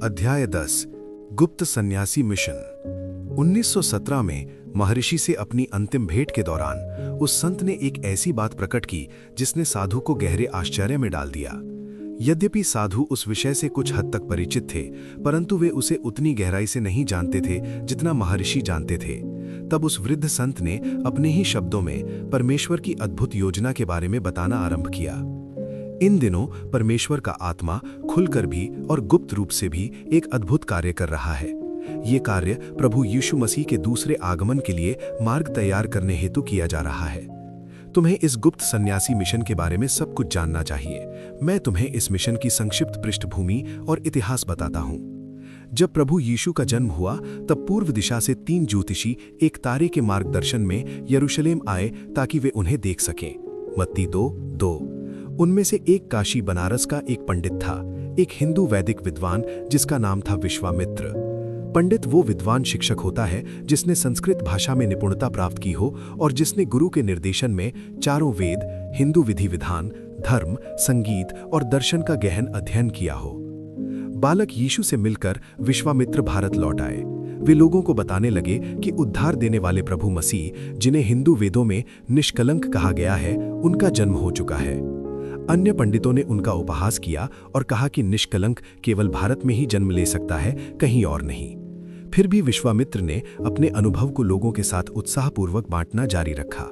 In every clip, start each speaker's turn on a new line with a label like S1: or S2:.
S1: अध्याय 10 गुप्त सन्यासी मिशन। 1917 में महर्षि से अपनी अंतिम भेंट के दौरान उस संत ने एक ऐसी बात प्रकट की जिसने साधु को गहरे आश्चर्य में डाल दिया। यद्यपि साधु उस विषय से कुछ हद तक परिचित थे, परंतु वे उसे उतनी गहराई से नहीं जानते थे जितना महर्षि जानते थे। तब उस वृद्ध संत ने अपने ही शब्दों में परमेश्वर की अद्भुत योजना के बारे में बताना आरंभ किया। इन दिनों परमेश्वर का आत्मा खुलकर भी और गुप्त रूप से भी एक अद्भुत कार्य कर रहा है। ये कार्य प्रभु यीशु मसीह के दूसरे आगमन के लिए मार्ग तैयार करने हेतु किया जा रहा है। तुम्हें इस गुप्त सन्यासी मिशन के बारे में सब कुछ जानना चाहिए। मैं तुम्हें इस मिशन की संक्षिप्त पृष्ठभूमि और इतिहास बताता हूँ। जब प्रभु यीशु का जन्म हुआ तब पूर्व दिशा से 3 ज्योतिषी एक तारे के मार्गदर्शन में यरूशलेम आए ताकि वे उन्हें देख सकें। मत्ती 2:2। उनमें से एक काशी बनारस का एक पंडित था, एक हिंदू वैदिक विद्वान जिसका नाम था विश्वामित्र। पंडित वो विद्वान शिक्षक होता है जिसने संस्कृत भाषा में निपुणता प्राप्त की हो और जिसने गुरु के निर्देशन में चारों वेद, हिंदू विधि विधान, धर्म, संगीत और दर्शन का गहन अध्ययन किया हो। बालक यीशु से मिलकर विश्वामित्र भारत लौट आए। वे लोगों को बताने लगे कि उद्धार देने वाले प्रभु मसीह, जिन्हें हिंदू वेदों में निष्कलंक कहा गया है, उनका जन्म हो चुका है। अन्य पंडितों ने उनका उपहास किया और कहा कि निष्कलंक केवल भारत में ही जन्म ले सकता है, कहीं और नहीं। फिर भी विश्वामित्र ने अपने अनुभव को लोगों के साथ उत्साहपूर्वक बांटना जारी रखा।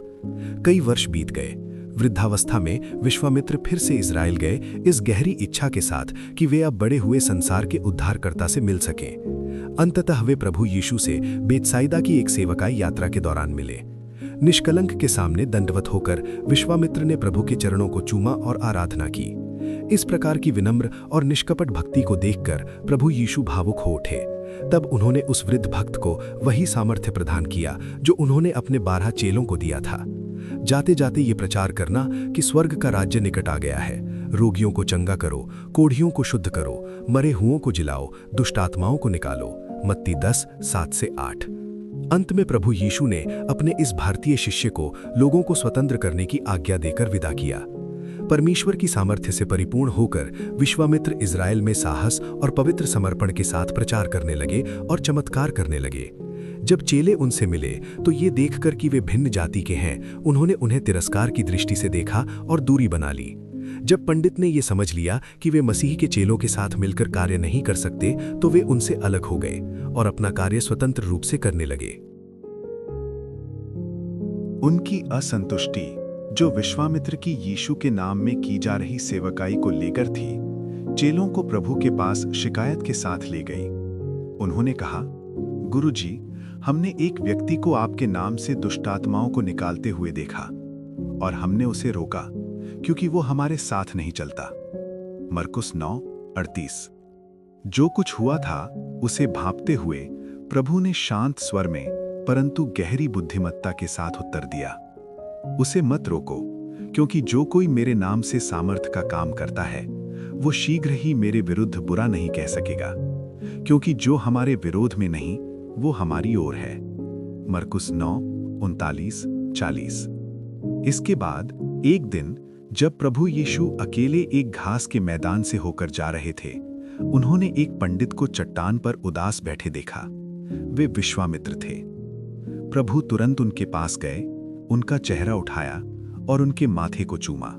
S1: कई वर्ष बीत गए। वृद्धावस्था में विश्वामित्र फिर से इजराइल गए, इस गहरी इच्छा के साथ कि वे अब बड़े हुए संसार के उद्धारकर्ता से मिल सकें। अंततः वे प्रभु यीशु से बेतसाइदा की एक सेवकाई यात्रा के दौरान मिले। निष्कलंक के सामने दंडवत होकर विश्वामित्र ने प्रभु के चरणों को चूमा और आराधना की। इस प्रकार की विनम्र और निष्कपट भक्ति को देखकर प्रभु यीशु भावुक हो उठे। तब उन्होंने उस वृद्ध भक्त को वही सामर्थ्य प्रदान किया जो उन्होंने अपने 12 चेलों को दिया था। जाते जाते ये प्रचार करना कि स्वर्ग का राज्य निकट आ गया है। रोगियों को चंगा करो, कोढ़ियों को शुद्ध करो, मरे हुओं को जिलाओ, दुष्ट आत्माओं को निकालो। मत्ती 10:7-8। अंत में प्रभु यीशु ने अपने इस भारतीय शिष्य को लोगों को स्वतंत्र करने की आज्ञा देकर विदा किया। परमेश्वर की सामर्थ्य से परिपूर्ण होकर विश्वामित्र इजराइल में साहस और पवित्र समर्पण के साथ प्रचार करने लगे और चमत्कार करने लगे। जब चेले उनसे मिले तो ये देखकर कि वे भिन्न जाति के हैं, उन्होंने उन्हें तिरस्कार की दृष्टि से देखा और दूरी बना ली। जब पंडित ने यह समझ लिया कि वे मसीह के चेलों के साथ मिलकर कार्य नहीं कर सकते तो वे उनसे अलग हो गए और अपना कार्य स्वतंत्र रूप से करने लगे।
S2: उनकी असंतुष्टि जो विश्वामित्र की यीशु के नाम में की जा रही सेवकाई को लेकर थी, चेलों को प्रभु के पास शिकायत के साथ ले गई। उन्होंने कहा, गुरुजी, हमने एक व्यक्ति को आपके नाम से दुष्टात्माओं को निकालते हुए देखा और हमने उसे रोका क्योंकि वो हमारे साथ नहीं चलता। मरकुस 9:38। जो कुछ हुआ था उसे भांपते हुए प्रभु ने शांत स्वर में परंतु गहरी बुद्धिमत्ता के साथ उत्तर दिया, उसे मत रोको, क्योंकि जो कोई मेरे नाम से सामर्थ का काम करता है वो शीघ्र ही मेरे विरुद्ध बुरा नहीं कह सकेगा, क्योंकि जो हमारे विरोध में नहीं वो हमारी ओर है। मरकुस 9:39-40। इसके बाद एक दिन जब प्रभु यीशु अकेले एक घास के मैदान से होकर जा रहे थे, उन्होंने एक पंडित को चट्टान पर उदास बैठे देखा। वे विश्वामित्र थे। प्रभु तुरंत उनके पास गए, उनका चेहरा उठाया और उनके माथे को चूमा।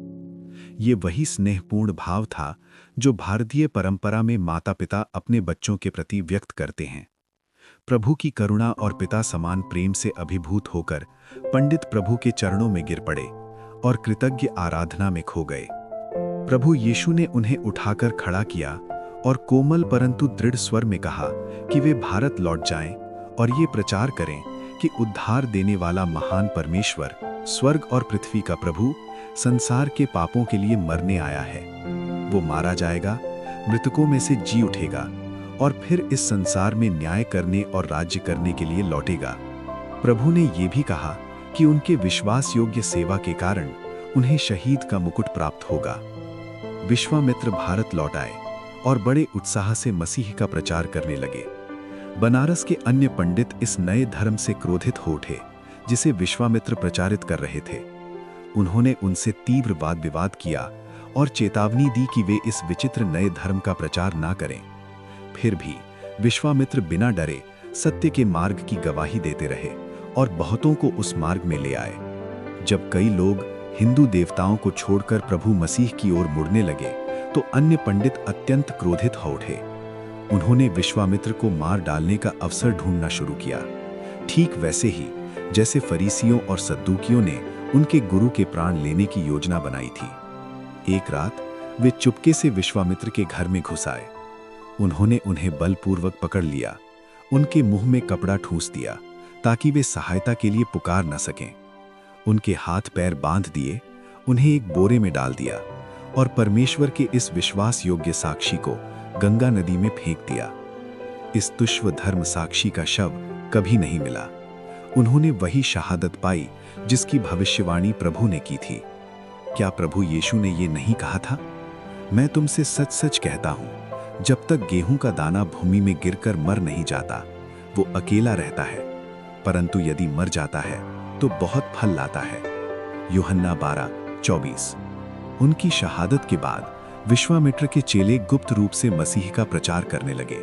S2: ये वही स्नेहपूर्ण भाव था जो भारतीय परंपरा में माता-पिता अपने बच्चों के प्रति व्यक्त करते हैं। प्रभु की करुणा और पिता समान प्रेम से अभिभूत होकर पंडित प्रभु के चरणों में गिर पड़े और कृतज्ञ आराधना में खो गए। प्रभु यीशु ने उन्हें उठाकर खड़ा किया और कोमल परंतु दृढ़ स्वर में कहा कि वे भारत लौट जाएं और ये प्रचार करें कि उद्धार देने वाला महान परमेश्वर, स्वर्ग और पृथ्वी का प्रभु, संसार के पापों के लिए मरने आया है। वो मारा जाएगा, मृतकों में से जी उठेगा और फिर इस संसार में न्याय करने और राज्य करने के लिए लौटेगा। प्रभु ने ये भी कहा कि उनके विश्वास योग्य सेवा के कारण उन्हें शहीद का मुकुट प्राप्त होगा। विश्वामित्र भारत लौट आए और बड़े उत्साह से मसीह का प्रचार करने लगे। बनारस के अन्य पंडित इस नए धर्म से क्रोधित हो उठे जिसे विश्वामित्र प्रचारित कर रहे थे। उन्होंने उनसे तीव्र वाद विवाद किया और चेतावनी दी कि वे इस विचित्र नए धर्म का प्रचार ना करें। फिर भी विश्वामित्र बिना डरे सत्य के मार्ग की गवाही देते रहे और बहुतों को उस मार्ग में ले आए। जब कई लोग हिंदू देवताओं को छोड़कर प्रभु मसीह की ओर मुड़ने लगे तो अन्य पंडित अत्यंत क्रोधित हो उठे। उन्होंने विश्वामित्र को मार डालने का अवसर ढूंढना शुरू किया, ठीक वैसे ही जैसे फरीसियों और सद्दूकियों ने उनके गुरु के प्राण लेने की योजना बनाई थी। एक रात वे चुपके से विश्वामित्र के घर में घुस आए। उन्होंने उन्हें बलपूर्वक पकड़ लिया, उनके मुंह में कपड़ा ठूंस दिया ताकि वे सहायता के लिए पुकार न सकें। उनके हाथ पैर बांध दिए, उन्हें एक बोरे में डाल दिया और परमेश्वर के इस विश्वास योग्य साक्षी को गंगा नदी में फेंक दिया। इस तुष्व धर्म साक्षी का शव कभी नहीं मिला। उन्होंने वही शहादत पाई जिसकी भविष्यवाणी प्रभु ने की थी। क्या प्रभु यीशु ने ये नहीं कहा था, मैं तुमसे सच सच कहता हूं, जब तक गेहूं का दाना भूमि में गिरकर मर नहीं जाता वो अकेला रहता है, परंतु यदि मर जाता है तो बहुत फल लाता है। यूहन्ना 12:24। उनकी शहादत के बाद विश्वामित्र के चेले गुप्त रूप से मसीह का प्रचार करने लगे।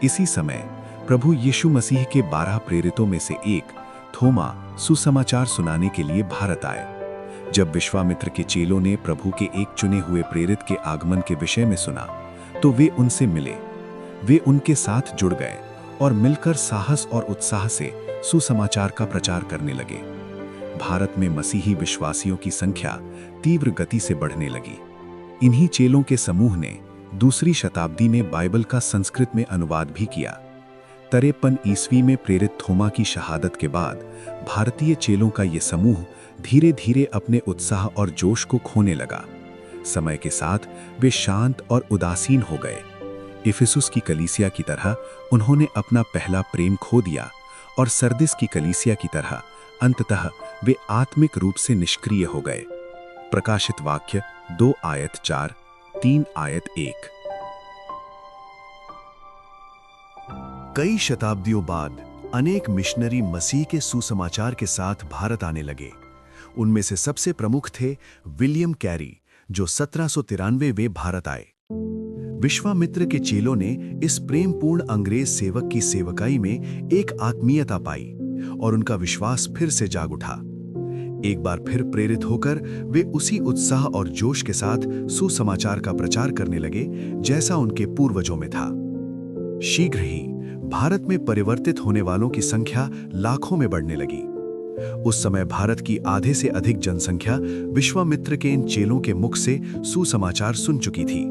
S2: इसी समय प्रभु यीशु मसीह के 12 प्रेरितों में से एक थोमा सुसमाचार सुनाने के लिए भारत आए। जब विश्वामित्र के चेलों ने प्रभु के एक चुने हुए प्रेरित के आगमन के विषय में सुना तो वे उनसे मिले। वे उनके साथ जुड़ गए और मिलकर साहस और उत्साह से सुसमाचार का प्रचार करने लगे। भारत में मसीही विश्वासियों की संख्या तीव्र गति से बढ़ने लगी। इन्हीं चेलों के समूह ने दूसरी शताब्दी में बाइबल का संस्कृत में अनुवाद भी किया। 53 ईस्वी में प्रेरित थोमा की शहादत के बाद भारतीय चेलों का ये समूह धीरे धीरे अपने उत्साह और जोश को खोने लगा। समय के साथ वे शांत और उदासीन हो गए। इफिसुस की कलीसिया की तरह उन्होंने अपना पहला प्रेम खो दिया और सरदिस की कलीसिया की तरह अंततः वे आत्मिक रूप से निष्क्रिय हो गए। प्रकाशित वाक्य 2:4, 3:1।
S1: कई शताब्दियों बाद अनेक मिशनरी मसीह के सुसमाचार के साथ भारत आने लगे। उनमें से सबसे प्रमुख थे विलियम कैरी, जो 1793 वे भारत आए। विश्वामित्र के चेलों ने इस प्रेमपूर्ण अंग्रेज सेवक की सेवकाई में एक आत्मीयता पाई और उनका विश्वास फिर से जाग उठा। एक बार फिर प्रेरित होकर वे उसी उत्साह और जोश के साथ सुसमाचार का प्रचार करने लगे जैसा उनके पूर्वजों में था। शीघ्र ही भारत में परिवर्तित होने वालों की संख्या लाखों में बढ़ने लगी। उस समय भारत की आधे से अधिक जनसंख्या विश्वामित्र के इन चेलों के मुख से सुसमाचार सुन चुकी थी।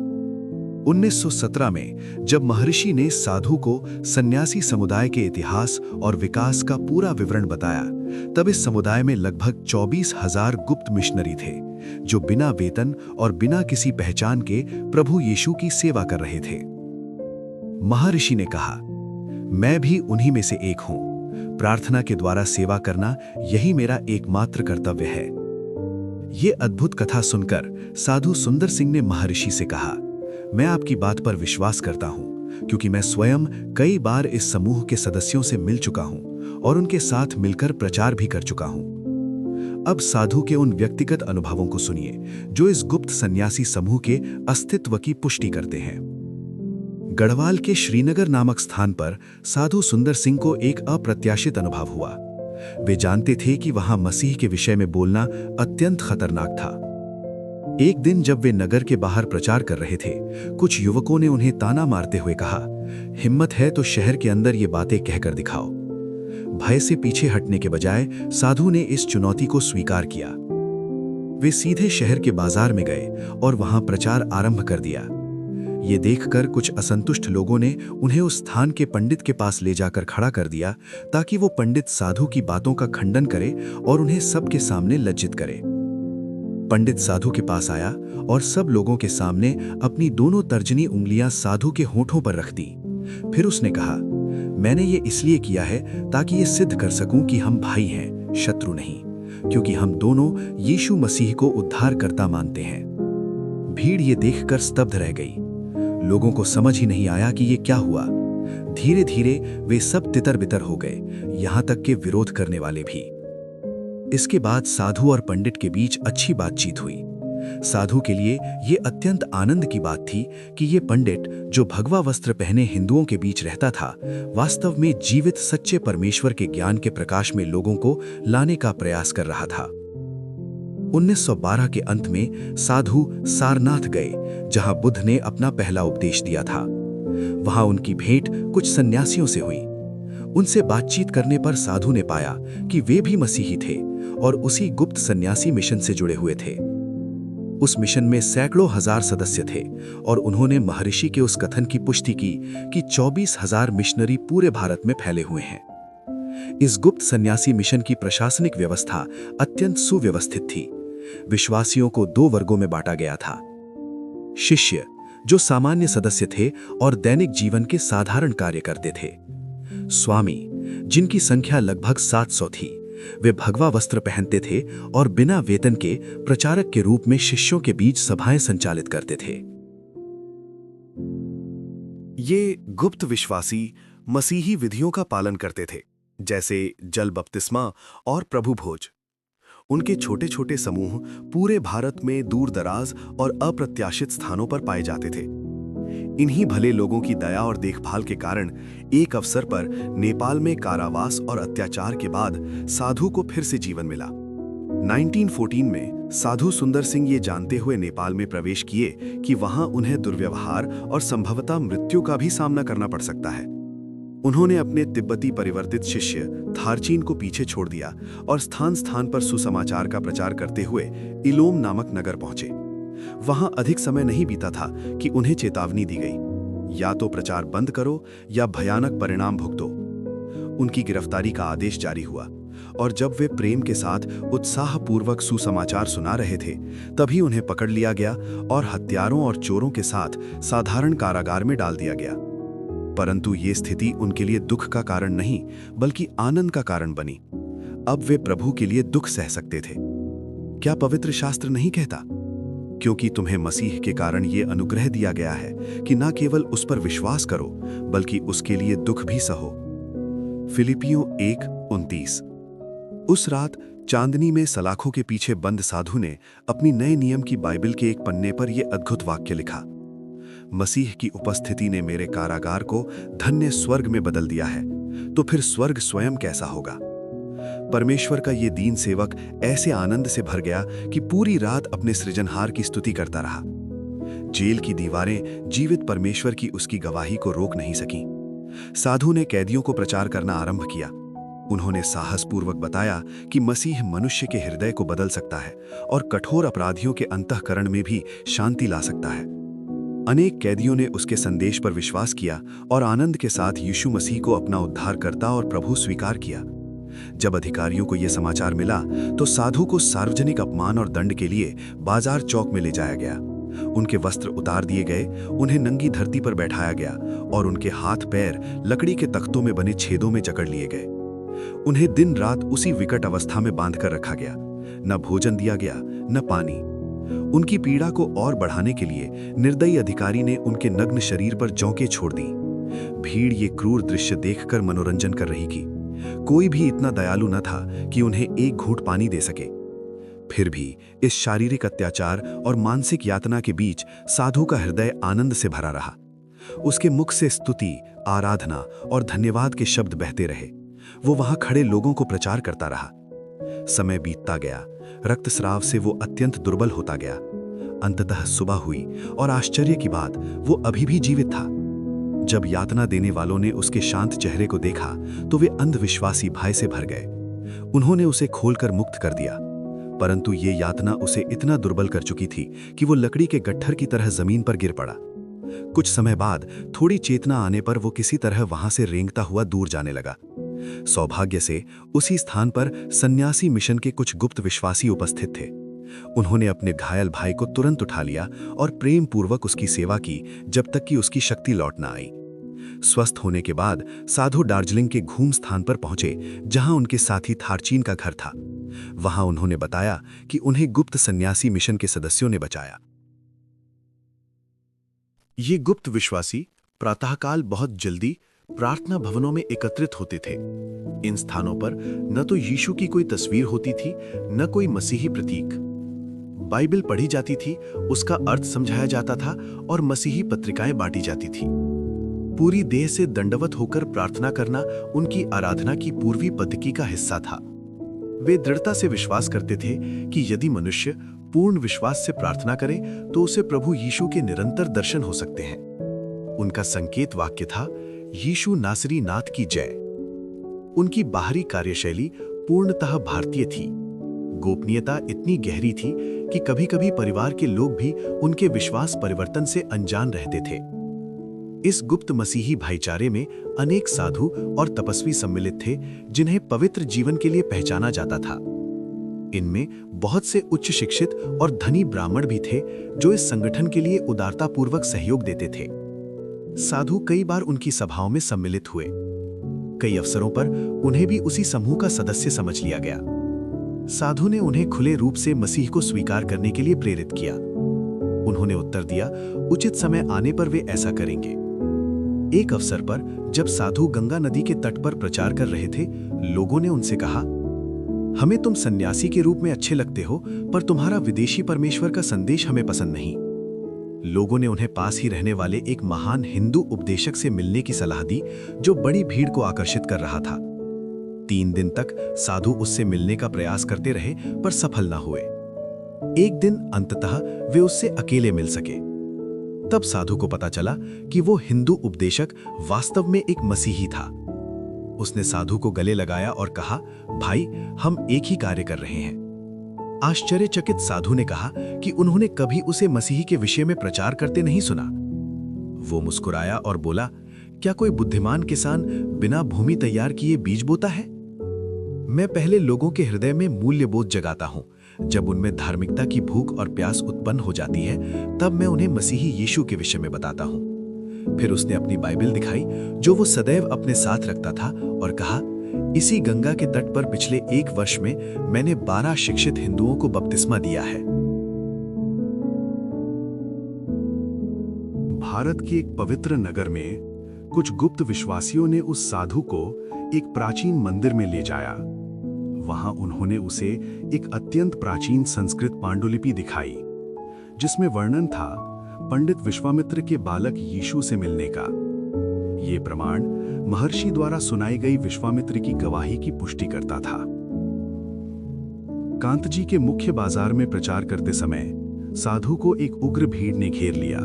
S1: 1917 में जब महर्षि ने साधु को सन्यासी समुदाय के इतिहास और विकास का पूरा विवरण बताया, तब इस समुदाय में लगभग 24,000 गुप्त मिशनरी थे, जो बिना वेतन और बिना किसी पहचान के प्रभु यीशु की सेवा कर रहे थे। महर्षि ने कहा, मैं भी उन्हीं में से एक हूं। प्रार्थना के द्वारा सेवा करना यही मेरा एकमात्र कर्तव्य है। ये अद्भुत कथा सुनकर साधु सुंदर सिंह ने महर्षि से कहा, मैं आपकी बात पर विश्वास करता हूं, क्योंकि मैं स्वयं कई बार इस समूह के सदस्यों से मिल चुका हूं और उनके साथ मिलकर प्रचार भी कर चुका हूं। अब साधु के उन व्यक्तिगत अनुभवों को सुनिए जो इस गुप्त सन्यासी समूह के अस्तित्व की पुष्टि करते हैं। गढ़वाल के श्रीनगर नामक स्थान पर साधु सुंदर सिंह को एक अप्रत्याशित अनुभव हुआ। वे जानते थे कि वहां मसीह के विषय में बोलना अत्यंत खतरनाक था। एक दिन जब वे नगर के बाहर प्रचार कर रहे थे, कुछ युवकों ने उन्हें ताना मारते हुए कहा, हिम्मत है तो शहर के अंदर ये बातें कहकर दिखाओ। भय से पीछे हटने के बजाय साधु ने इस चुनौती को स्वीकार किया। वे सीधे शहर के बाजार में गए और वहां प्रचार आरंभ कर दिया। ये देखकर कुछ असंतुष्ट लोगों ने उन्हें उस स्थान के पंडित के पास ले जाकर खड़ा कर दिया ताकि वो पंडित साधु की बातों का खंडन करे और उन्हें सबके सामने लज्जित करे। पंडित साधु के पास आया और सब लोगों के सामने अपनी दोनों तर्जनी उंगलियां साधु के होठों पर रख दी। फिर उसने कहा, मैंने ये इसलिए किया है ताकि ये सिद्ध कर सकूं कि हम भाई हैं, शत्रु नहीं, क्योंकि हम दोनों यीशु मसीह को उद्धारकर्ता मानते हैं। भीड़ ये देखकर स्तब्ध रह गई। लोगों को समझ ही नहीं आया कि ये क्या हुआ। धीरे धीरे वे सब तितर बितर हो गए, यहां तक कि विरोध करने वाले भी। इसके बाद साधु और पंडित के बीच अच्छी बातचीत हुई।
S2: साधु के लिए ये अत्यंत आनंद की बात थी कि ये पंडित, जो भगवा वस्त्र पहने हिंदुओं के बीच रहता था, वास्तव में जीवित सच्चे परमेश्वर के ज्ञान के प्रकाश में लोगों को लाने का प्रयास कर रहा था। 1912 के अंत में साधु सारनाथ गए, जहां बुद्ध ने अपना पहला उपदेश दिया था। वहां उनकी भेंट कुछ सन्यासियों से हुई। उनसे बातचीत करने पर साधु ने पाया कि वे भी मसीही थे और उसी गुप्त सन्यासी मिशन से जुड़े हुए थे। उस मिशन में सैकड़ों हजार सदस्य थे और उन्होंने महर्षि के उस कथन की पुष्टि की कि 24,000 मिशनरी पूरे भारत में फैले हुए हैं। इस गुप्त सन्यासी मिशन की प्रशासनिक व्यवस्था अत्यंत सुव्यवस्थित थी। विश्वासियों को 2 वर्गों में बांटा गया था। शिष्य, जो सामान्य सदस्य थे और दैनिक जीवन के साधारण कार्य करते थे। स्वामी, जिनकी संख्या लगभग 700 थी। वे भगवा वस्त्र पहनते थे और बिना वेतन के प्रचारक के रूप में शिष्यों के बीच सभाएं संचालित करते थे।
S1: ये गुप्त विश्वासी मसीही विधियों का पालन करते थे, जैसे जल बपतिस्मा और प्रभु भोज। उनके छोटे छोटे समूह पूरे भारत में दूर दराज और अप्रत्याशित स्थानों पर पाए जाते थे। इन्हीं भले लोगों की दया और देखभाल के कारण एक अवसर पर नेपाल में कारावास और अत्याचार के बाद साधु को फिर से जीवन मिला। 1914 में साधु सुंदर सिंह ये जानते हुए नेपाल में प्रवेश किए कि वहां उन्हें दुर्व्यवहार और संभवतः मृत्यु का भी सामना करना पड़ सकता है। उन्होंने अपने तिब्बती परिवर्तित शिष्य थारचीन को पीछे छोड़ दिया और स्थान स्थान पर सुसमाचार का प्रचार करते हुए इलोम नामक नगर पहुंचे। वहां अधिक समय नहीं बीता था कि उन्हें चेतावनी दी गई, या तो प्रचार बंद करो या भयानक परिणाम भुगतो। उनकी गिरफ्तारी का आदेश जारी हुआ और जब वे प्रेम के साथ उत्साहपूर्वक सुसमाचार सुना रहे थे, तभी उन्हें पकड़ लिया गया और हत्यारों और चोरों के साथ साधारण कारागार में डाल दिया गया। परंतु ये स्थिति उनके लिए दुख का कारण नहीं, बल्कि आनंद का कारण बनी। अब वे प्रभु के लिए दुख सह सकते थे। क्या पवित्र शास्त्र नहीं कहता, क्योंकि तुम्हें मसीह के कारण ये अनुग्रह दिया गया है कि न केवल उस पर विश्वास करो, बल्कि उसके लिए दुख भी सहो। फिलिपियों 1:29। उस रात चांदनी में सलाखों के पीछे बंद साधु ने अपनी नए नियम की बाइबल के एक पन्ने पर यह अद्भुत वाक्य लिखा, मसीह की उपस्थिति ने मेरे कारागार को धन्य स्वर्ग में बदल दिया है, तो फिर स्वर्ग स्वयं कैसा होगा। परमेश्वर का ये दीन सेवक ऐसे आनंद से भर गया कि पूरी रात अपने सृजनहार की स्तुति करता रहा। जेल की दीवारें जीवित परमेश्वर की उसकी गवाही को रोक नहीं सकी। साधु ने कैदियों को प्रचार करना आरंभ किया। उन्होंने साहसपूर्वक बताया कि मसीह मनुष्य के हृदय को बदल सकता है और कठोर अपराधियों के अंतःकरण में भी शांति ला सकता है। अनेक कैदियों ने उसके संदेश पर विश्वास किया और आनंद के साथ यीशु मसीह को अपना उद्धारकर्ता और प्रभु स्वीकार किया। जब अधिकारियों को यह समाचार मिला तो साधु को सार्वजनिक अपमान और दंड के लिए बाजार चौक में ले जाया गया। उनके वस्त्र उतार दिए गए, उन्हें नंगी धरती पर बैठाया गया और उनके हाथ पैर लकड़ी के तख्तों में बने छेदों में जकड़ लिए गए। उन्हें दिन रात उसी विकट अवस्था में बांधकर रखा गया। न भोजन दिया गया, न पानी। उनकी पीड़ा को और बढ़ाने के लिए निर्दयी अधिकारी ने उनके नग्न शरीर पर जौंकें छोड़ दी। भीड़ ये क्रूर दृश्य देखकर मनोरंजन कर रही थी। कोई भी इतना दयालु न था कि उन्हें एक घूंट पानी दे सके। फिर भी इस शारीरिक अत्याचार और मानसिक यातना के बीच साधु का हृदय आनंद से भरा रहा। उसके मुख से स्तुति, आराधना और धन्यवाद के शब्द बहते रहे। वो वहां खड़े लोगों को प्रचार करता रहा। समय बीतता गया, रक्तस्राव से वो अत्यंत दुर्बल होता गया। अंततः सुबह हुई और आश्चर्य की बात, वो अभी भी जीवित था। जब यातना देने वालों ने उसके शांत चेहरे को देखा तो वे अंधविश्वासी भय से भर गए। उन्होंने उसे खोलकर मुक्त कर दिया, परंतु ये यातना उसे इतना दुर्बल कर चुकी थी कि वो लकड़ी के गट्ठर की तरह जमीन पर गिर पड़ा। कुछ समय बाद थोड़ी चेतना आने पर वो किसी तरह वहां से रेंगता हुआ दूर जाने लगा। सौभाग्य से उसी स्थान पर सन्यासी मिशन के कुछ गुप्त विश्वासी उपस्थित थे। उन्होंने अपने घायल भाई को तुरंत उठा लिया और प्रेम पूर्वक उसकी सेवा की जब तक कि उसकी शक्ति लौट न आई। स्वस्थ होने के बाद साधु दार्जिलिंग के घूम स्थान पर पहुंचे, जहां उनके साथी थारचीन का घर था। वहां उन्होंने बताया कि उन्हें गुप्त सन्यासी मिशन के सदस्यों ने बचाया। ये गुप्त विश्वासी प्रातःकाल बहुत जल्दी प्रार्थना भवनों में एकत्रित होते थे। इन स्थानों पर न तो यीशु की कोई तस्वीर होती थी, न कोई मसीही प्रतीक। बाइबल पढ़ी जाती थी, उसका अर्थ समझाया जाता था और मसीही पत्रिकाएं बांटी जाती थी। पूरी देह से दंडवत होकर प्रार्थना करना उनकी आराधना की पूर्वी पद्धति का हिस्सा था। वे दृढ़ता से विश्वास करते थे कि यदि मनुष्य पूर्ण विश्वास से प्रार्थना करे तो उसे प्रभु यीशु के निरंतर दर्शन हो सकते हैं। उनका संकेत वाक्य था, यीशु नासरी नाथ की जय। उनकी बाहरी कार्यशैली पूर्णतः भारतीय थी। गोपनीयता इतनी गहरी थी कि कभी-कभी परिवार के लोग भी उनके विश्वास परिवर्तन से अनजान रहते थे। इस गुप्त मसीही भाईचारे में अनेक साधु और तपस्वी सम्मिलित थे, जिन्हें पवित्र जीवन के लिए पहचाना जाता था। इनमें बहुत से उच्च शिक्षित और धनी ब्राह्मण भी थे, जो इस संगठन के लिए उदारतापूर्वक सहयोग देते थे। साधु कई बार उनकी सभाओं में सम्मिलित हुए। कई अवसरों पर उन्हें भी उसी समूह का सदस्य समझ लिया गया। साधु ने उन्हें खुले रूप से मसीह को स्वीकार करने के लिए प्रेरित किया। उन्होंने उत्तर दिया, उचित समय आने पर वे ऐसा करेंगे। एक अवसर पर जब साधु गंगा नदी के तट पर प्रचार कर रहे थे, लोगों ने उनसे कहा, हमें तुम सन्यासी के रूप में अच्छे लगते हो, पर तुम्हारा विदेशी परमेश्वर का संदेश हमें पसंद नहीं। लोगों ने उन्हें पास ही रहने वाले एक महान हिंदू उपदेशक से मिलने की सलाह दी, जो बड़ी भीड़ को आकर्षित कर रहा था। 3 दिन तक साधु उससे मिलने का प्रयास करते रहे, पर सफल न हुए। एक दिन अंततः वे उससे अकेले मिल सके। तब साधु को पता चला कि वो हिंदू उपदेशक वास्तव में एक मसीही था। उसने साधु को गले लगाया और कहा, भाई, हम एक ही कार्य कर रहे हैं। आश्चर्यचकित साधु ने कहा कि उन्होंने कभी उसे मसीही के विषय में प्रचार करते नहीं सुना। वो मुस्कुराया और बोला, क्या कोई बुद्धिमान किसान बिना भूमि तैयार किए बीज बोता है? मैं पहले लोगों के हृदय में मूल्यबोध जगाता हूं। जब उनमें धार्मिकता की भूख और प्यास उत्पन्न हो जाती है, तब मैं उन्हें मसीही यीशु के विषय में बताता हूं। फिर उसने अपनी बाइबल दिखाई, जो वो सदैव अपने साथ रखता था, और कहा, इसी गंगा के तट पर पिछले 1 वर्ष में मैंने 12 शिक्षित हिंदुओं को बपतिस्मा दिया है।
S2: भारत के एक पवित्र नगर में कुछ गुप्त विश्वासियों ने उस साधु को एक प्राचीन मंदिर में ले जाया। वहां उन्होंने उसे एक अत्यंत प्राचीन संस्कृत पांडुलिपि दिखाई, जिसमें वर्णन था पंडित विश्वामित्र के बालक यीशु से मिलने का। ये प्रमाण महर्षि द्वारा सुनाई गई विश्वामित्र की गवाही की पुष्टि करता था। कांतजी के मुख्य बाजार में प्रचार करते समय साधु को एक उग्र भीड़ ने घेर लिया।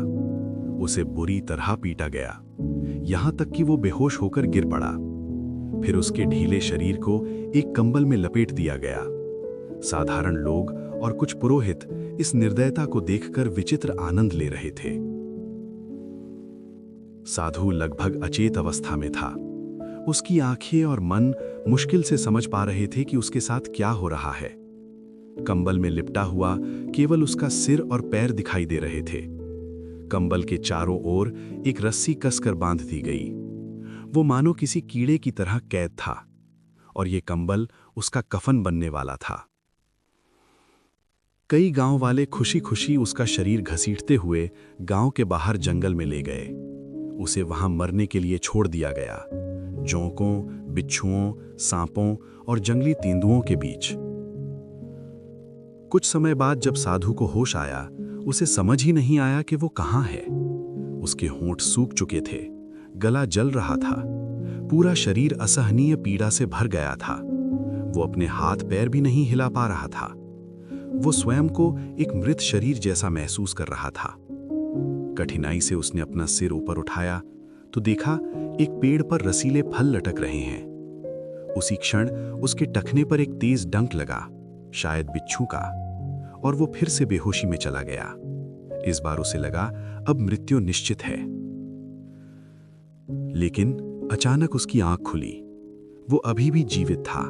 S2: उसे बुरी तरह पीटा गया, यहां तक कि वो बेहोश होकर गिर पड़ा। फिर उसके ढीले शरीर को एक कंबल में लपेट दिया गया। साधारण लोग और कुछ पुरोहित इस निर्दयता को देखकर विचित्र आनंद ले रहे थे। साधु लगभग अचेत अवस्था में था। उसकी आंखें और मन मुश्किल से समझ पा रहे थे कि उसके साथ क्या हो रहा है। कंबल में लिपटा हुआ केवल उसका सिर और पैर दिखाई दे रहे थे। कंबल के चारों ओर एक रस्सी कसकर बांध दी गई। वो मानो किसी कीड़े की तरह कैद था, और ये कंबल उसका कफन बनने वाला था। कई गांव वाले खुशी खुशी उसका शरीर घसीटते हुए गांव के बाहर जंगल में ले गए। उसे वहां मरने के लिए छोड़ दिया गया, जोंकों, बिच्छुओं, सांपों और जंगली तेंदुओं के बीच। कुछ समय बाद जब साधु को होश आया, उसे समझ ही नहीं आया कि वो कहाँ है। उसके होंठ सूख चुके थे, गला जल रहा था, पूरा शरीर असहनीय पीड़ा से भर गया था। वो अपने हाथ पैर भी नहीं हिला पा रहा था। वो स्वयं को एक मृत शरीर जैसा महसूस कर रहा था। कठिनाई से उसने अपना सिर ऊपर उठाया तो देखा एक पेड़ पर रसीले फल लटक रहे हैं। उसी क्षण उसके टखने पर एक तेज डंक लगा, शायद बिच्छू का, और वो फिर से बेहोशी में चला गया। इस बार उसे लगा अब मृत्यु निश्चित है। लेकिन अचानक उसकी आंख खुली। वो अभी भी जीवित था।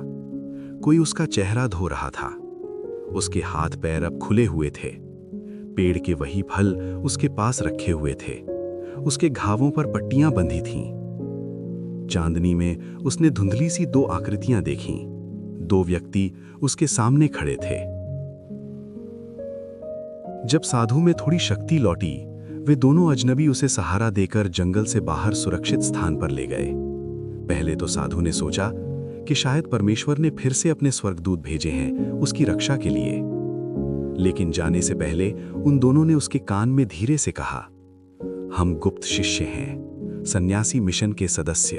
S2: कोई उसका चेहरा धो रहा था। उसके हाथ पैर अब खुले हुए थे। पेड़ के वही फल उसके पास रखे हुए थे। उसके घावों पर पट्टियां बंधी थीं। चांदनी में उसने धुंधली सी 2 आकृतियां देखीं। 2 व्यक्ति उसके सामने खड़े थे। जब साधु में थोड़ी शक्ति लौटी, वे दोनों अजनबी उसे सहारा देकर जंगल से बाहर सुरक्षित स्थान पर ले गए। पहले तो साधु ने सोचा कि शायद परमेश्वर ने फिर से अपने स्वर्गदूत भेजे हैं उसकी रक्षा के लिए। लेकिन जाने से पहले उन दोनों ने उसके कान में धीरे से कहा, हम गुप्त शिष्य हैं, सन्यासी मिशन के सदस्य।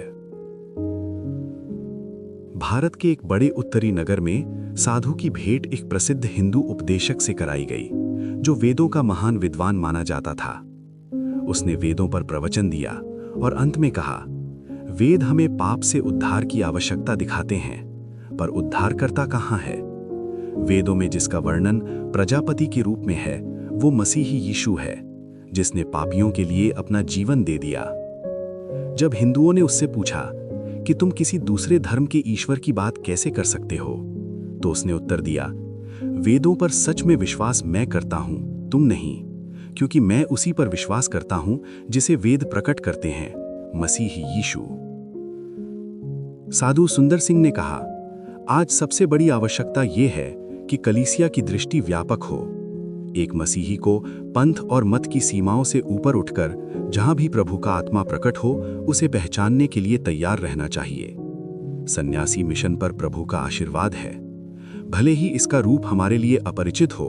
S2: भारत के एक बड़े उत्तरी नगर में साधु की भेंट एक प्रसिद्ध हिंदू उपदेशक से कराई गई, जो वेदों का महान विद्वान माना जाता था। उसने वेदों पर प्रवचन दिया और अंत में कहा, वेद हमें पाप से उद्धार की आवश्यकता दिखाते हैं, पर उद्धारकर्ता कहाँ है? वेदों में जिसका वर्णन प्रजापति के रूप में है, वो मसीही यीशु है, जिसने पापियों के लिए अपना जीवन दे दिया। जब हिंदुओं ने उससे पूछा कि तुम किसी दूसरे धर्म के ईश्वर की बात कैसे कर सकते हो, तो उसने उत्तर दिया, वेदों पर सच में विश्वास मैं करता हूं, तुम नहीं, क्योंकि मैं उसी पर विश्वास करता हूं जिसे वेद प्रकट करते हैं, मसीही यीशु। साधु सुंदर सिंह ने कहा, आज सबसे बड़ी आवश्यकता यह है कि कलीसिया की दृष्टि व्यापक हो। एक मसीही को पंथ और मत की सीमाओं से ऊपर उठकर जहां भी प्रभु का आत्मा प्रकट हो, उसे पहचानने के लिए तैयार रहना चाहिए। सन्यासी मिशन पर प्रभु का आशीर्वाद है। भले ही इसका रूप हमारे लिए अपरिचित हो,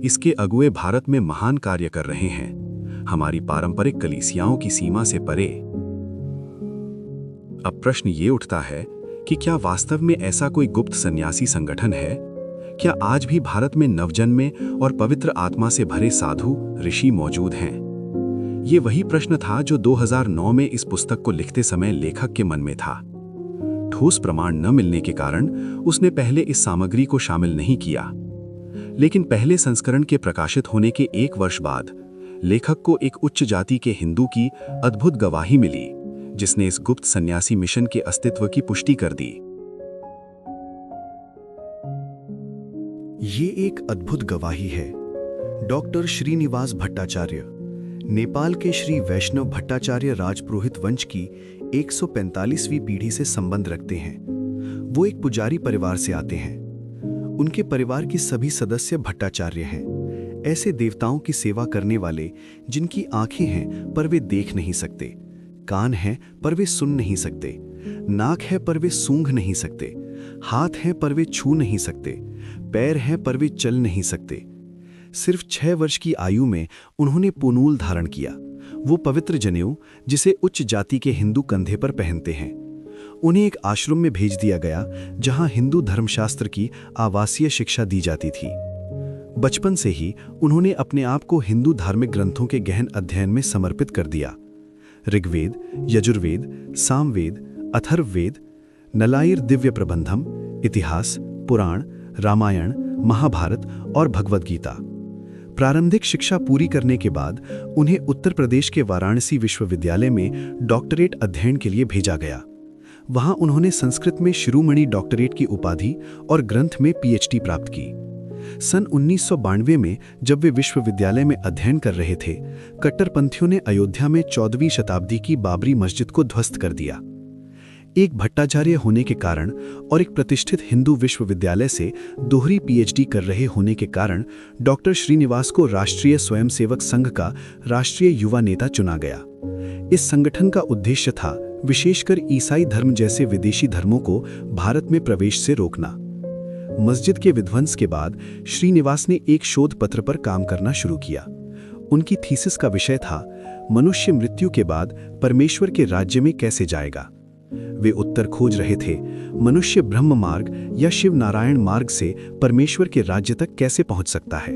S2: इसके अगुए भारत में महान कार्य कर रहे हैं, हमारी पारंपरिक कलीसियाओं की सीमा से परे। अब प्रश्न ये उठता है कि क्या वास्तव में ऐसा कोई गुप्त सन्यासी संगठन है? क्या आज भी भारत में नवजन्मे और पवित्र आत्मा से भरे साधु ऋषि मौजूद हैं? ये वही प्रश्न था जो 2009 में इस पुस्तक को लिखते समय लेखक के मन में था। ठोस प्रमाण न मिलने के कारण उसने पहले इस सामग्री को शामिल नहीं किया, लेकिन पहले संस्करण के प्रकाशित होने के 1 वर्ष बाद लेखक को एक उच्च जाति के हिंदू की अद्भुत गवाही मिली, जिसने इस गुप्त सन्यासी मिशन के अस्तित्व की पुष्टि कर दी।
S1: ये एक अद्भुत गवाही है। डॉक्टर श्रीनिवास भट्टाचार्य नेपाल के श्री वैष्णव भट्टाचार्य राजपुरोहित वंश की 145वीं पीढ़ी से संबंध रखते हैं। वो एक पुजारी परिवार से आते हैं। उनके परिवार की सभी सदस्य भट्टाचार्य हैं, ऐसे देवताओं की सेवा करने वाले जिनकी आंखें हैं पर वे देख नहीं सकते, कान हैं पर वे सुन नहीं सकते, नाक है पर वे सूंघ नहीं सकते, हाथ हैं पर वे छू नहीं सकते, पैर हैं पर वे चल नहीं सकते। सिर्फ 6 वर्ष की आयु में उन्होंने पुनूल धारण किया, वो पवित्र जनेऊ जिसे उच्च जाति के हिंदू कंधे पर पहनते हैं। उन्हें एक आश्रम में भेज दिया गया जहां हिंदू धर्मशास्त्र की आवासीय शिक्षा दी जाती थी। बचपन से ही उन्होंने अपने आप को हिंदू धार्मिक ग्रंथों के गहन अध्ययन में समर्पित कर दिया। ऋग्वेद, यजुर्वेद, सामवेद, अथर्ववेद, नलायर दिव्य प्रबंधम, इतिहास, पुराण, रामायण, महाभारत और भगवद गीता। प्रारंभिक शिक्षा पूरी करने के बाद उन्हें उत्तर प्रदेश के वाराणसी विश्वविद्यालय में डॉक्टरेट अध्ययन के लिए भेजा गया। वहां उन्होंने संस्कृत में शिरोमणि डॉक्टरेट की उपाधि और ग्रंथ में पीएचडी प्राप्त की। सन 1992 में जब वे विश्वविद्यालय में अध्ययन कर रहे थे, कट्टरपंथियों ने अयोध्या में 14वीं शताब्दी की बाबरी मस्जिद को ध्वस्त कर दिया। एक भट्टाचार्य होने के कारण और एक प्रतिष्ठित हिंदू विश्वविद्यालय से दोहरी पीएचडी कर रहे होने के कारण डॉक्टर श्रीनिवास को राष्ट्रीय स्वयंसेवक संघ का राष्ट्रीय युवा नेता चुना गया। इस संगठन का उद्देश्य था विशेषकर ईसाई धर्म जैसे विदेशी धर्मों को भारत में प्रवेश से रोकना। मस्जिद के विध्वंस के बाद श्रीनिवास ने एक शोध पत्र पर काम करना शुरू किया। उनकी थीसिस का विषय था मनुष्य मृत्यु के बाद परमेश्वर के राज्य में कैसे जाएगा। वे उत्तर खोज रहे थे, मनुष्य ब्रह्म मार्ग या शिव नारायण मार्ग से परमेश्वर के राज्य तक कैसे पहुंच सकता है।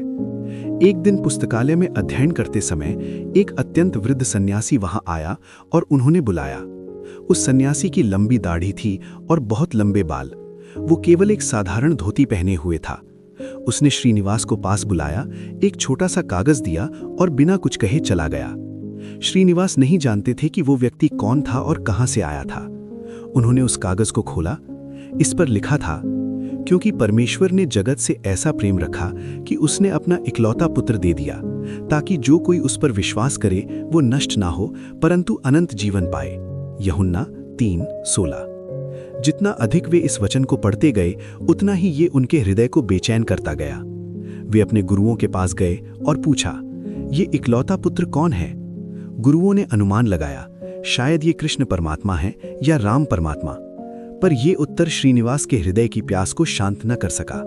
S1: एक दिन पुस्तकालय में अध्ययन करते समय एक अत्यंत वृद्ध सन्यासी वहां आया और उन्होंने बुलाया। उस सन्यासी की लंबी दाढ़ी थी और बहुत लंबे बाल। वो केवल एक साधारण धोती पहने हुए था। उसने श्रीनिवास को पास बुलाया, एक छोटा सा कागज दिया और बिना कुछ कहे चला गया। श्रीनिवास नहीं जानते थे कि वो व्यक्ति कौन था और कहां से आया था। उन्होंने उस कागज को खोला। इस पर लिखा था, क्योंकि परमेश्वर ने जगत से ऐसा प्रेम रखा कि उसने अपना इकलौता पुत्र दे दिया, ताकि जो कोई उस पर विश्वास करे वो नष्ट ना हो परंतु अनंत जीवन पाए। यूहन्ना 3:16। जितना अधिक वे इस वचन को पढ़ते गए, उतना ही ये उनके हृदय को बेचैन करता गया। वे अपने गुरुओं के पास गए और पूछा, ये इकलौता पुत्र कौन है? गुरुओं ने अनुमान लगाया, शायद ये कृष्ण परमात्मा है या राम परमात्मा, पर यह उत्तर श्रीनिवास के हृदय की प्यास को शांत न कर सका।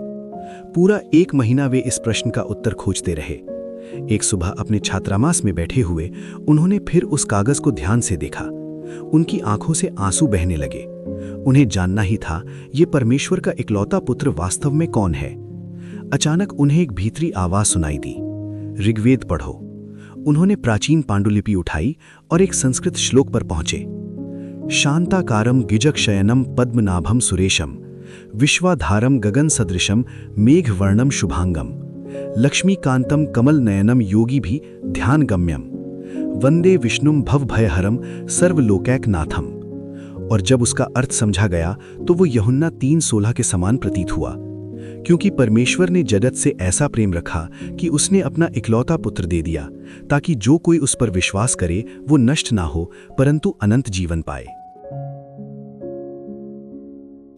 S2: पूरा 1 महीना वे इस प्रश्न का उत्तर खोजते रहे। एक सुबह अपने छात्रावास में बैठे हुए उन्होंने फिर उस कागज को ध्यान से देखा। उनकी आंखों से आंसू बहने लगे। उन्हें जानना ही था ये परमेश्वर का इकलौता पुत्र वास्तव में कौन है। अचानक उन्हें एक भीतरी आवाज सुनाई दी, ऋग्वेद पढ़ो। उन्होंने प्राचीन पांडुलिपि उठाई और एक संस्कृत श्लोक पर पहुंचे। शांताकारम गिजकशयनम पद्मनाभम सुरेशम विश्वाधारम गगन सदृशम मेघवर्णम शुभांगम लक्ष्मीकांतम कमल नयनम योगी भी ध्यान गम्यम वंदे विष्णुम भवभयहरम सर्वलोकैकनाथम। और जब उसका अर्थ समझा गया तो वो यूहन्ना 3:16 के समान प्रतीत हुआ, क्योंकि परमेश्वर ने जगत से ऐसा प्रेम रखा कि उसने अपना इकलौता पुत्र दे दिया, ताकि जो कोई उस पर विश्वास करे वो नष्ट ना हो परंतु अनंत जीवन पाए।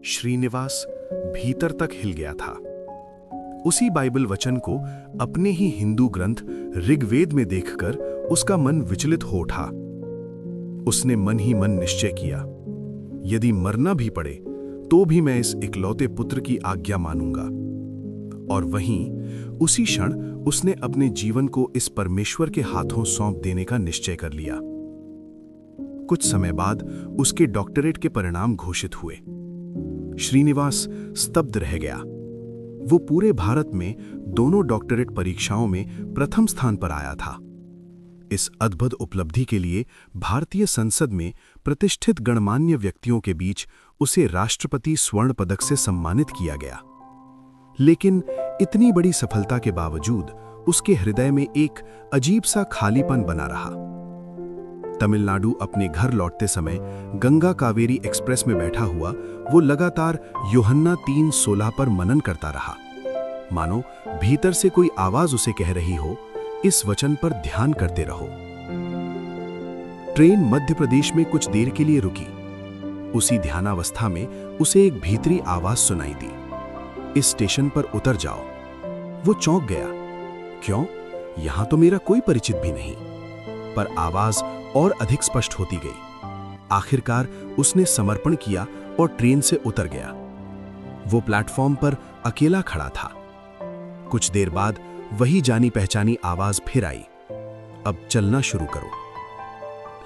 S1: श्रीनिवास भीतर तक हिल गया था। उसी बाइबल वचन को अपने ही हिंदू ग्रंथ ऋग्वेद में देखकर उसका मन विचलित हो उठा। उसने मन ही मन निश्चय किया, यदि मरना भी पड़े तो भी मैं इस इकलौते पुत्र की आज्ञा मानूंगा। और वहीं उसी क्षण उसने अपने जीवन को इस परमेश्वर के हाथों सौंप देने का निश्चय कर लिया। कुछ समय बाद उसके डॉक्टरेट के परिणाम घोषित हुए। श्रीनिवास स्तब्ध रह गया। वो पूरे भारत में दोनों डॉक्टरेट परीक्षाओं में प्रथम स्थान पर आया था। इस अद्भुत उपलब्धि के लिए भारतीय संसद में प्रतिष्ठित गणमान्य व्यक्तियों के बीच उसे राष्ट्रपति स्वर्ण पदक से सम्मानित किया गया। लेकिन इतनी बड़ी सफलता के बावजूद उसके हृदय में एक अजीब सा खालीपन बना रहा। तमिलनाडु अपने घर लौटते समय गंगा कावेरी एक्सप्रेस में बैठा हुआ वो लगातार यूहन्ना 3:16 पर मनन करता रहा, मानो भीतर से कोई आवाज उसे कह रही हो, इस वचन पर ध्यान करते रहो। ट्रेन मध्य प्रदेश में कुछ देर के लिए रुकी। उसी ध्यानावस्था में उसे एक भीतरी आवाज सुनाई दी, इस स्टेशन पर उतर जाओ। वो चौंक गया, क्यों? यहां तो मेरा कोई परिचित भी नहीं। पर आवाज और अधिक स्पष्ट होती गई। आखिरकार उसने समर्पण किया और ट्रेन से उतर गया। वो प्लेटफॉर्म पर अकेला खड़ा था। कुछ देर बाद वही जानी पहचानी आवाज फिर आई, अब चलना शुरू करो।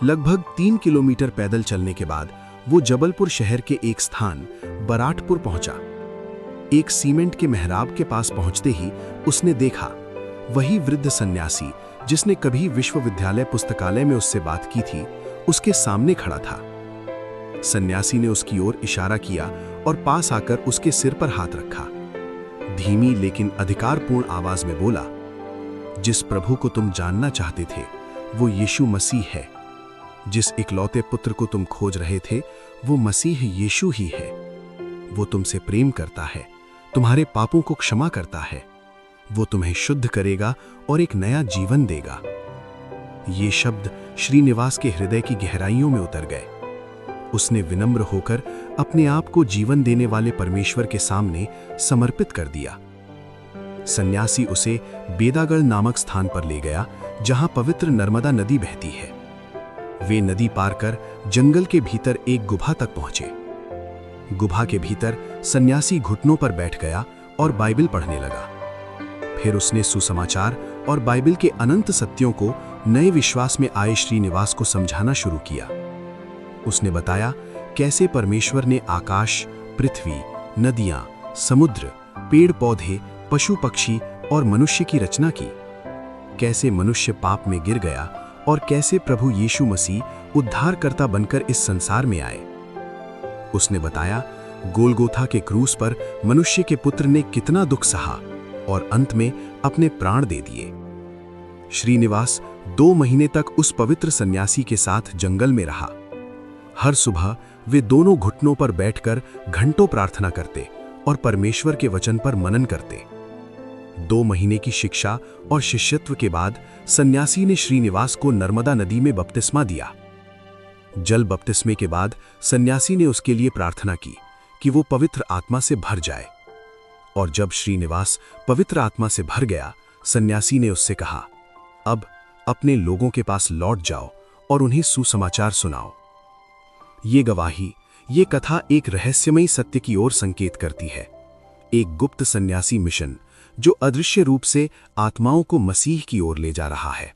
S1: लगभग 3 किलोमीटर पैदल चलने के बाद वो जबलपुर शहर के एक स्थान बराटपुर पहुंचा। एक सीमेंट के मेहराब के पास पहुंचते ही उसने देखा वही वृद्ध सन्यासी जिसने कभी विश्वविद्यालय पुस्तकालय में उससे बात की थी, उसके सामने खड़ा था। सन्यासी ने उसकी ओर इशारा किया और पास आकर उसके सिर पर हाथ रखा। धीमी लेकिन अधिकारपूर्ण आवाज में बोला, जिस प्रभु को तुम जानना चाहते थे वो यीशु मसीह है। जिस इकलौते पुत्र को तुम खोज रहे थे वो मसीह यीशु ही है। वो तुमसे प्रेम करता है, तुम्हारे पापों को क्षमा करता है। वो तुम्हें शुद्ध करेगा और एक नया जीवन देगा। ये शब्द श्रीनिवास के हृदय की गहराइयों में उतर गए। उसने विनम्र होकर अपने आप को जीवन देने वाले परमेश्वर के सामने समर्पित कर दिया। सन्यासी उसे बेदागढ़ नामक स्थान पर ले गया, जहां पवित्र नर्मदा नदी बहती है। वे नदी पार कर जंगल के भीतर एक गुफा तक पहुंचे। गुफा के भीतर सन्यासी घुटनों पर बैठ गया और बाइबल पढ़ने लगा। फिर उसने सुसमाचार और बाइबल के अनंत सत्यों को नए विश्वास में आए श्रीनिवास को समझाना शुरू किया। उसने बताया कैसे परमेश्वर ने आकाश, पृथ्वी, नदियां, समुद्र, पेड़ पौधे, पशु पक्षी और मनुष्य की रचना की। कैसे मनुष्य पाप में गिर गया और कैसे प्रभु यीशु मसीह उद्धारकर्ता बनकर इस संसार में आए। उसने बताया गोलगोथा के क्रूस पर मनुष्य के पुत्र ने कितना दुख सहा और अंत में अपने प्राण दे दिए। श्रीनिवास 2 महीने तक उस पवित्र सन्यासी के साथ जंगल में रहा। हर सुबह वे दोनों घुटनों पर बैठकर घंटों प्रार्थना करते और परमेश्वर के वचन पर मनन करते। 2 महीने की शिक्षा और शिष्यत्व के बाद सन्यासी ने श्रीनिवास को नर्मदा नदी में बपतिस्मा दिया। जल बपतिस्मे के बाद सन्यासी ने उसके लिए प्रार्थना की कि वो पवित्र आत्मा से भर जाए। और जब श्रीनिवास पवित्र आत्मा से भर गया, सन्यासी ने उससे कहा, अब अपने लोगों के पास लौट जाओ और उन्हें सुसमाचार सुनाओ। ये गवाही, ये कथा एक रहस्यमयी सत्य की ओर संकेत करती है। एक गुप्त सन्यासी मिशन जो अदृश्य रूप से आत्माओं को मसीह की ओर ले जा रहा है।